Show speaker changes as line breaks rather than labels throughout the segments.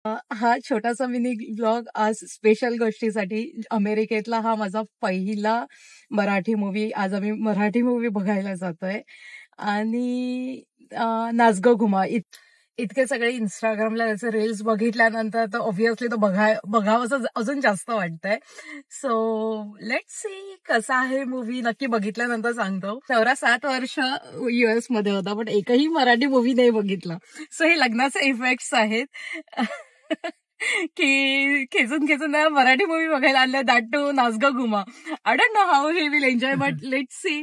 हा छोटासा mini blog आज स्पेशल गोष्टीसाठी. अमेरिकेतला हा माझा पहिला मराठी मूवी. आज आम्ही मराठी मूवी बघायला जातोय आणि नाच गं घुमा. इतके सगळे इंस्टाग्रामला त्याचे रील्स बघितल्यानंतर तर ऑब्व्हियसली तो बघावंसं अजून जास्त वाटतंय. सो लेट्स सी कसा आहे मूवी. नक्की बघितल्यानंतर सांगतो. नवरा 7 वर्ष US मध्ये होता पण एकही मराठी मूवी नाही बघितला. सो हे लग्नाचे इफेक्ट्स आहेत की खेचून खेचून मराठी मूवी बघायला आणलं. That too Naach Ga Ghuma. I don't know how he will enjoy but let's see.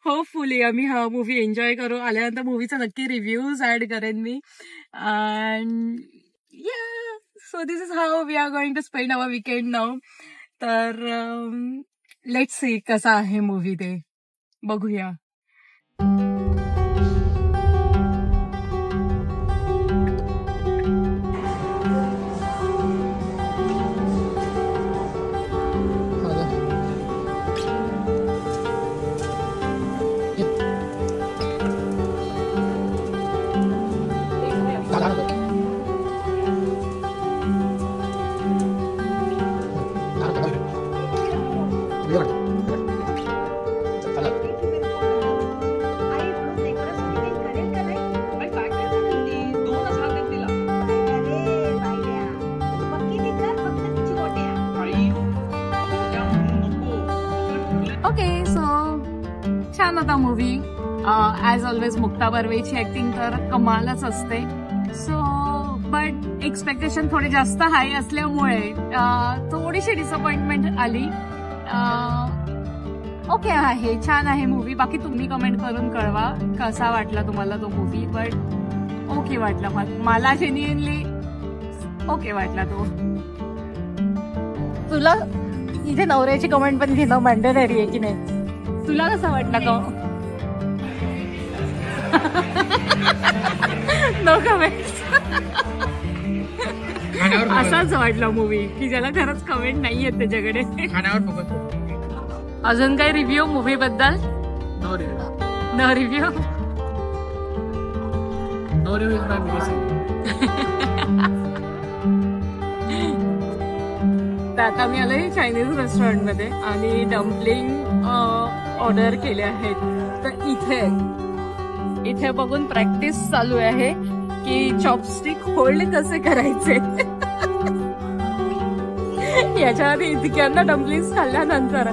Hopefully आम्ही हा मूवी एन्जॉय करू. आल्यानंतर मूवीचा नक्की रिव्ह्यूज ऍड करेन मी. अँड या so this is how we are going to spend our weekend now. तर लेट्स सी कसा आहे मूवी ते बघूया. ओके सो छान होता मूवी. ॲज ऑलवेज मुक्ता बर्वेची ऍक्टिंग तर कमालच असते. सो बट एक्सपेक्टेशन थोडे जास्त हाय असल्यामुळे थोडीशी डिसअपॉइंटमेंट आली. ओके आहे, छान आहे मूवी. बाकी तुम्ही कमेंट करून कळवा कसा वाटला तुम्हाला तो मूवी. बट ओके वाटला मला. जेन्युइनली ओके वाटला तो. तुला इथे नवऱ्याची कमेंट पण घेणं मॅन्डेटरी आहे की नाही? तुला कसा वाटला तो? No comments. असाच वाटला मूवी की ज्याला खरंच कमेंट नाही आहेत त्याच्याकडे. अजून काही रिव्ह्यू मूवी बद्दल? No review. तर आता मी आलोय चायनीज रेस्टॉरंट मध्ये आणि डम्पलिंग ऑर्डर केले आहेत. तर इथे बघून प्रॅक्टिस चालू आहे की चॉपस्टिक होल्ड कसे करायचे. याच्या आधी इतक्यांदा डम्पलिंग्स खाल्ल्यानंतर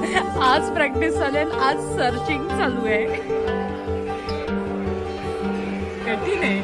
आज प्रॅक्टिस चालेल. आज सर्चिंग चालू आहे. कठीण आहे.